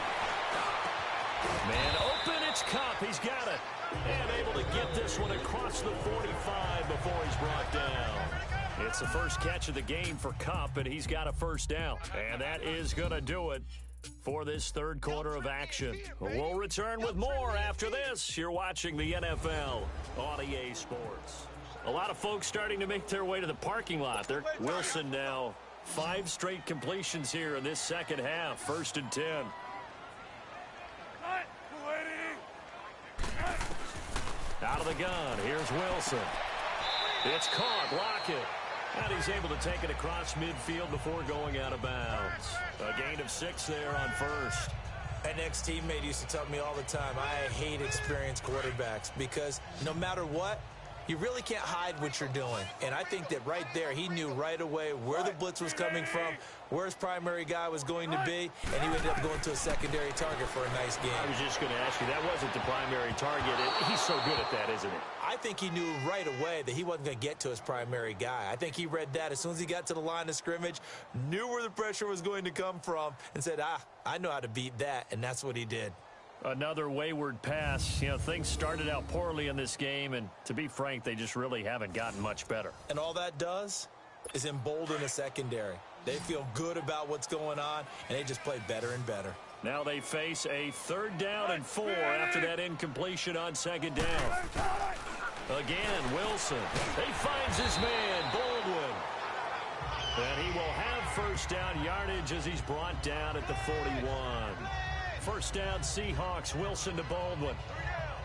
Man open, it's Cup. He's got it. And able to get this one across the 45 before he's brought down. It's the first catch of the game for Cup, and he's got a 1st down. And that is going to do it for this 3rd quarter of action. We'll return with more after this. You're watching the NFL on EA Sports. A lot of folks starting to make their way to the parking lot. They're Wilson now. 5 straight completions here in this 2nd half. 1st and 10. Out of the gun. Here's Wilson. It's caught. Lockett. And he's able to take it across midfield before going out of bounds. A gain of 6 there on 1st. An ex-teammate used to tell me all the time, I hate experienced quarterbacks because no matter what, you really can't hide what you're doing. And I think that right there, he knew right away where the blitz was coming from, where his primary guy was going to be, and he ended up going to a secondary target for a nice game. I was just going to ask you, that wasn't the primary target. He's so good at that, isn't he? I think he knew right away that he wasn't going to get to his primary guy. I think he read that as soon as he got to the line of scrimmage, knew where the pressure was going to come from, and said, I know how to beat that, and that's what he did. Another wayward pass. Things started out poorly in this game, and to be frank, they just really haven't gotten much better. And all that does is embolden the secondary. They feel good about what's going on, and they just play better and better. Now they face a 3rd down and 4 after that incompletion on 2nd down. Again, Wilson. He finds his man, Baldwin. And he will have 1st down yardage as he's brought down at the 41. 1st down, Seahawks. Wilson to Baldwin.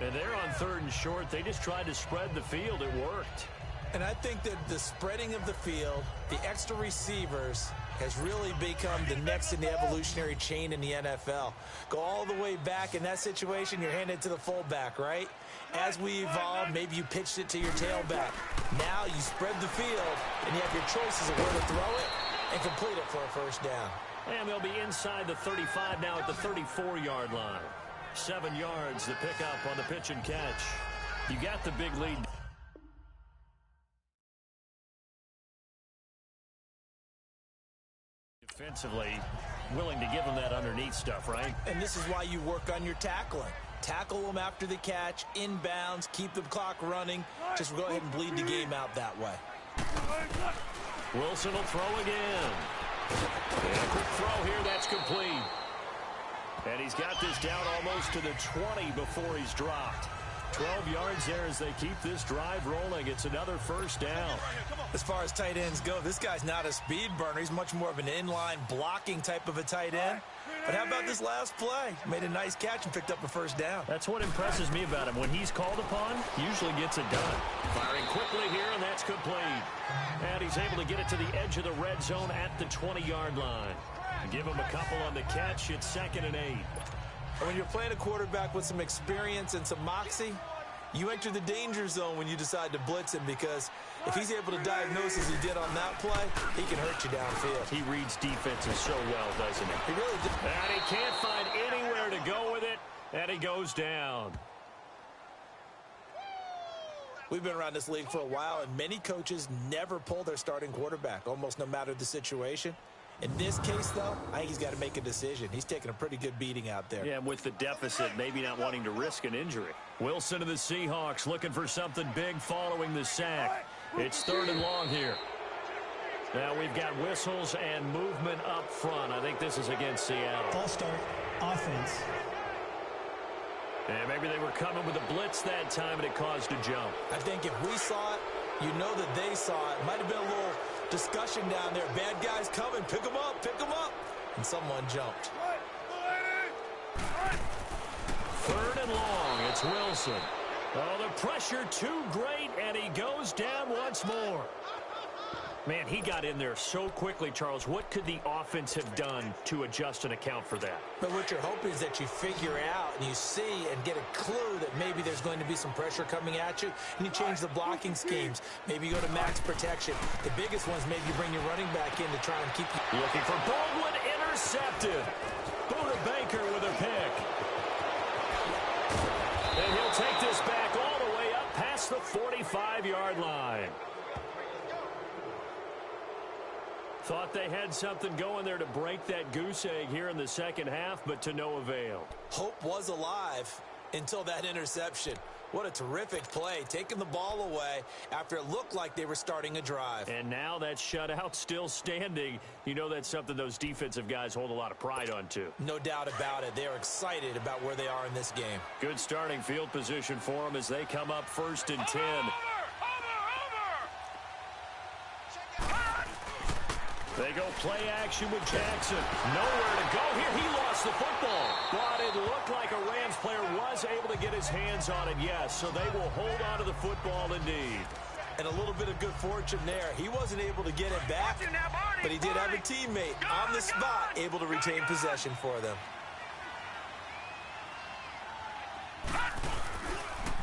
And they're on 3rd and short. They just tried to spread the field. It worked. And I think that the spreading of the field, the extra receivers, has really become the next in the evolutionary chain in the NFL. Go all the way back in that situation, you're handed to the fullback, right? As we evolve, maybe you pitched it to your tailback. Now you spread the field, and you have your choices of where to throw it and complete it for a 1st down. And they'll be inside the 35 now at the 34-yard line. 7 yards to pick up on the pitch and catch. You got the big lead. Defensively, willing to give them that underneath stuff, right? And this is why you work on your tackling. Tackle them after the catch, inbounds, keep the clock running. Just go ahead and bleed the game out that way. Wilson will throw again. And a quick throw here, that's complete. And he's got this down almost to the 20 before he's dropped. 12 yards there as they keep this drive rolling. It's another 1st down. As far as tight ends go, this guy's not a speed burner. He's much more of an inline blocking type of a tight end. But how about this last play? Made a nice catch and picked up a first down. That's what impresses me about him. When he's called upon, he usually gets it done. Firing quickly here, and that's complete. And he's able to get it to the edge of the red zone at the 20-yard line. Give him a couple on the catch. It's 2nd and 8. When you're playing a quarterback with some experience and some moxie, you enter the danger zone when you decide to blitz him, because if he's able to diagnose as he did on that play, he can hurt you downfield. He reads defenses so well, doesn't he? He really did. And he can't find anywhere to go with it, and he goes down. We've been around this league for a while, and many coaches never pull their starting quarterback, almost no matter the situation. In this case, though, I think he's got to make a decision. He's taking a pretty good beating out there. Yeah, with the deficit, maybe not wanting to risk an injury. Wilson of the Seahawks looking for something big following the sack. It's 3rd and long here. Now we've got whistles and movement up front. I think this is against Seattle. False start, offense. And maybe they were coming with a blitz that time, and it caused a jump. I think if we saw it, you know that they saw it. Might have been a little discussion down there. Bad guys coming. Pick them up. Pick them up. And someone jumped. 3rd and long. It's Wilson. Oh, the pressure too great, and he goes down once more. Man, he got in there so quickly, Charles. What could the offense have done to adjust and account for that? But what you're hoping is that you figure out and you see and get a clue that maybe there's going to be some pressure coming at you, and you change the blocking schemes. Maybe you go to max protection. The biggest ones, maybe you bring your running back in to try and keep you. Looking for Baldwin, intercepted. Buda Baker with a pick. And he'll take this back all the way up past the 45-yard line. Thought they had something going there to break that goose egg here in the second half, but to no avail. Hope was alive until that interception. What a terrific play, taking the ball away after it looked like they were starting a drive. And now that shutout still standing. You know that's something those defensive guys hold a lot of pride on, too. No doubt about it. They are excited about where they are in this game. Good starting field position for them as they come up 1st and 10. They go play action with Jackson. Nowhere to go here. He lost the football. But it looked like a Rams player was able to get his hands on it, yes. So they will hold on to the football indeed. And a little bit of good fortune there. He wasn't able to get it back, but he did have a teammate on the spot able to retain possession for them.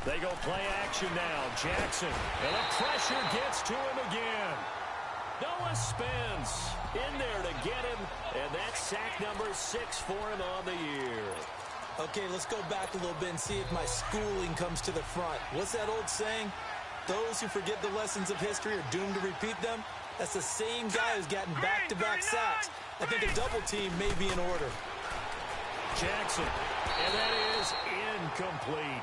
They go play action now. Jackson. And the pressure gets to him again. Noah spins in there to get him, and that's sack number 6 for him on the year. Okay, let's go back a little bit and see if my schooling comes to the front. What's that old saying? Those who forget the lessons of history are doomed to repeat them. That's the same guy who's gotten back-to-back sacks. I think a double team may be in order. Jackson, and that is incomplete.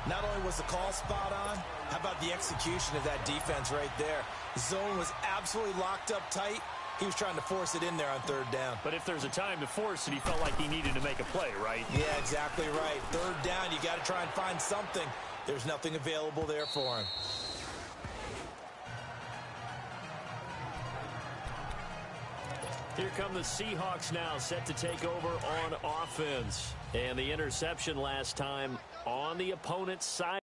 Not only was the call spot on, how about the execution of that defense right there? The zone was absolutely locked up tight. He was trying to force it in there on 3rd down. But if there's a time to force it, he felt like he needed to make a play, right? Yeah, exactly right. 3rd down, you got to try and find something. There's nothing available there for him. Here come the Seahawks now, set to take over on offense. And the interception last time on the opponent's side.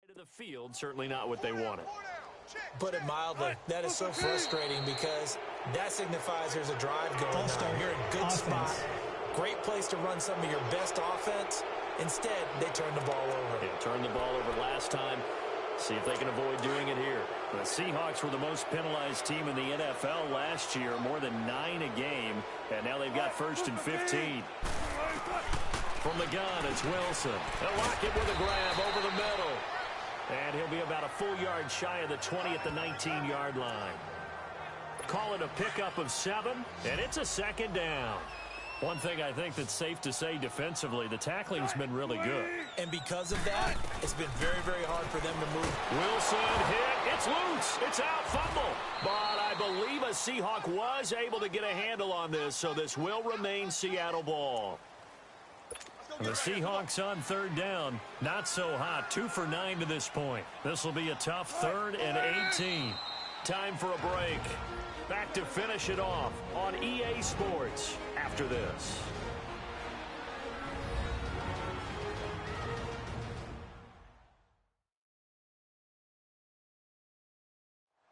To the field, certainly not what they wanted. Put it mildly, that is so frustrating because that signifies there's a drive going on. You're in a good spot. Great place to run some of your best offense. Instead, they turn the ball over. Yeah, turned the ball over last time. See if they can avoid doing it here. The Seahawks were the most penalized team in the NFL last year, more than 9 a game, and now they've got 1st and 15. From the gun, it's Wilson. They'll lock it with a grab over the middle. And he'll be about a full yard shy of the 20 at the 19-yard line. Call it a pickup of 7, and it's a 2nd down. One thing I think that's safe to say defensively, the tackling's been really good. And because of that, it's been very, very hard for them to move. Wilson hit. It's loose. It's out. Fumble. But I believe a Seahawk was able to get a handle on this, so this will remain Seattle ball. The Seahawks on 3rd down. Not so hot. 2 for 9 to this point. This will be a tough 3rd and 18. Time for a break. Back to finish it off on EA Sports after this.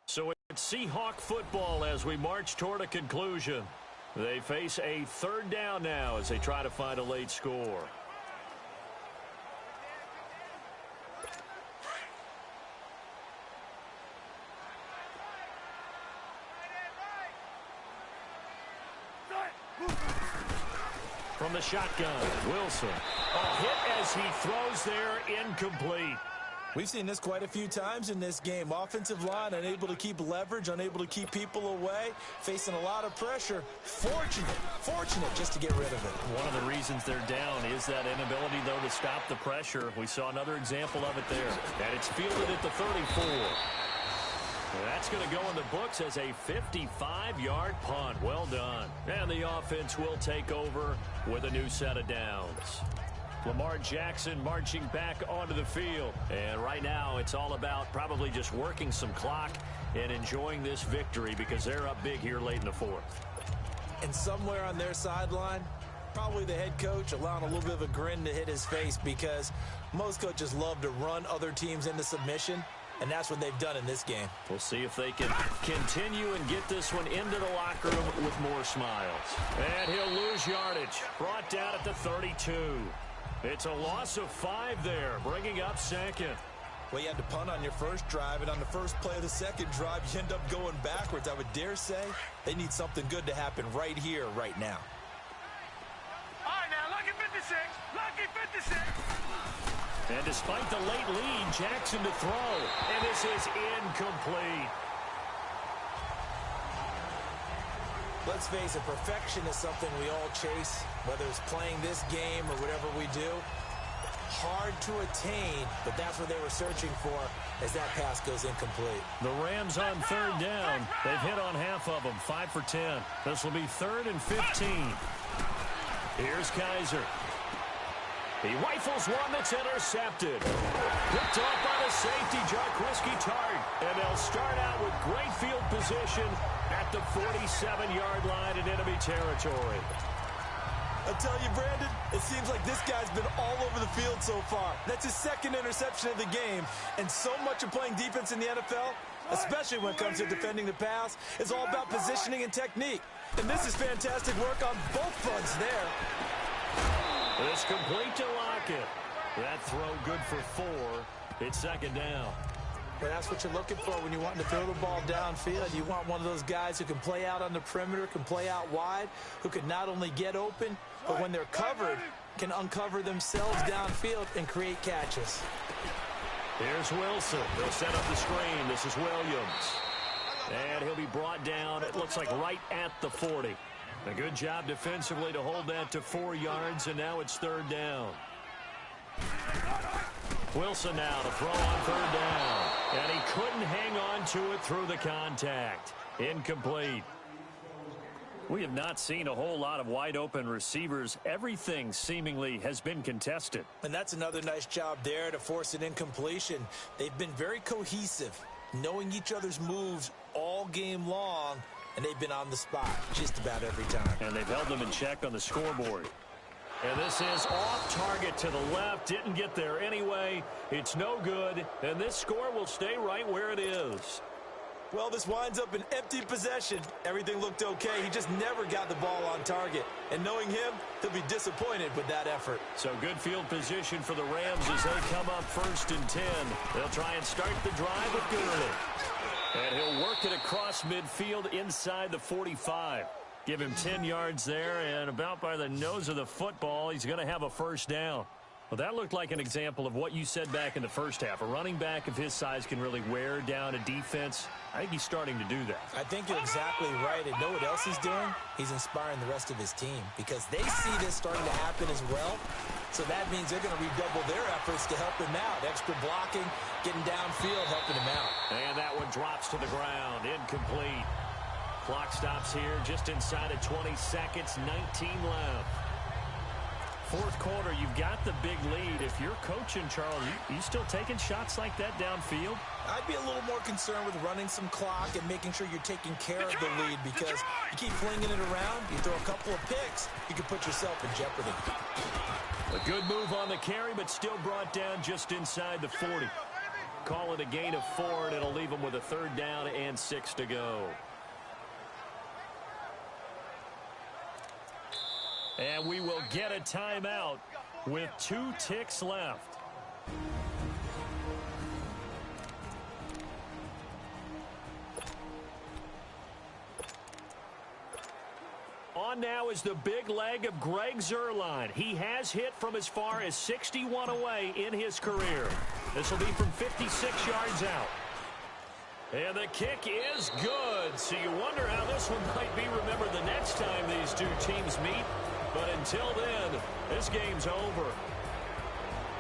So it's Seahawk football as we march toward a conclusion. They face a 3rd down now as they try to find a late score. From the shotgun, Wilson. A hit as he throws there, incomplete. We've seen this quite a few times in this game. Offensive line unable to keep leverage, unable to keep people away, facing a lot of pressure. Fortunate just to get rid of it. One of the reasons they're down is that inability, though, to stop the pressure. We saw another example of it there. And it's fielded at the 34. That's going to go in the books as a 55-yard punt. Well done. And the offense will take over with a new set of downs. Lamar Jackson marching back onto the field. And right now it's all about probably just working some clock and enjoying this victory because they're up big here late in the 4th. And somewhere on their sideline, probably the head coach allowing a little bit of a grin to hit his face because most coaches love to run other teams into submission. And that's what they've done in this game. We'll see if they can continue and get this one into the locker room with more smiles. And he'll lose yardage. Brought down at the 32. It's a loss of 5 there, bringing up 2nd. Well, you had to punt on your first drive, and on the first play of the 2nd drive, you end up going backwards. I would dare say they need something good to happen right here, right now. All right, now, lucky 56. Lucky 56. And despite the late lead, Jackson to throw. And this is incomplete. Let's face it, perfection is something we all chase, whether it's playing this game or whatever we do. Hard to attain, but that's what they were searching for as that pass goes incomplete. The Rams on 3rd down. They've hit on half of them, 5 for 10. This will be 3rd and 15. Here's Kaiser. He rifles one that's intercepted. Picked off by the safety, Jarquiski Tart. And they'll start out with great field position at the 47-yard line in enemy territory. I tell you, Brandon, it seems like this guy's been all over the field so far. That's his 2nd interception of the game. And so much of playing defense in the NFL, especially when it comes to defending the pass, is all about positioning and technique. And this is fantastic work on both fronts there. It's complete to Lockett. That throw good for 4. It's 2nd down. But that's what you're looking for when you want to throw the ball downfield. You want one of those guys who can play out on the perimeter, can play out wide, who can not only get open, but when they're covered, can uncover themselves downfield and create catches. Here's Wilson. They'll set up the screen. This is Williams. And he'll be brought down, it looks like right at the 40. A good job defensively to hold that to 4 yards, and now it's 3rd down. Wilson now to throw on 3rd down. And he couldn't hang on to it through the contact. Incomplete. We have not seen a whole lot of wide-open receivers. Everything seemingly has been contested. And that's another nice job there to force an incompletion. They've been very cohesive, knowing each other's moves all game long, and they've been on the spot just about every time. And they've held them in check on the scoreboard. And this is off target to the left. Didn't get there anyway. It's no good. And this score will stay right where it is. Well, this winds up an empty possession. Everything looked okay. He just never got the ball on target. And knowing him, he'll be disappointed with that effort. So good field position for the Rams as they come up 1st and 10. They'll try and start the drive with Gurley. And he'll work it across midfield inside the 45. Give him 10 yards there, and about by the nose of the football, he's going to have a first down. Well, that looked like an example of what you said back in the first half. A running back of his size can really wear down a defense. I think he's starting to do that. I think you're exactly right. And know what else he's doing? He's inspiring the rest of his team because they see this starting to happen as well. So that means they're going to redouble their efforts to help him out. Extra blocking, getting downfield, helping him out. And that one drops to the ground. Incomplete. Clock stops here just inside of 20 seconds. 19 left. Fourth quarter, you've got the big lead. If you're coaching, Charles, you still taking shots like that downfield? I'd be a little more concerned with running some clock and making sure you're taking care of the lead because you keep flinging it around, you throw a couple of picks, you can put yourself in jeopardy. A good move on the carry, but still brought down just inside the 40. Call it a gain of 4, and it'll leave them with a 3rd down and 6 to go. And we will get a timeout with 2 ticks left. On now is the big leg of Greg Zuerlein. He has hit from as far as 61 away in his career. This will be from 56 yards out. And the kick is good. So you wonder how this one might be remembered the next time these two teams meet. But until then, this game's over.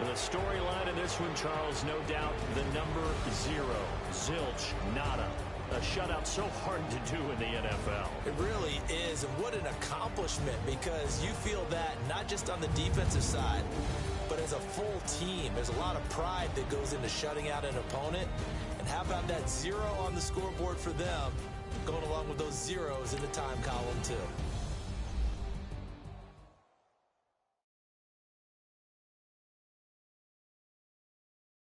And the storyline in this one, Charles, no doubt the number 0. Zilch, nada. A shutout so hard to do in the NFL. It really is, and what an accomplishment, because you feel that not just on the defensive side, but as a full team. There's a lot of pride that goes into shutting out an opponent. And how about that 0 on the scoreboard for them, going along with those zeros in the time column, too.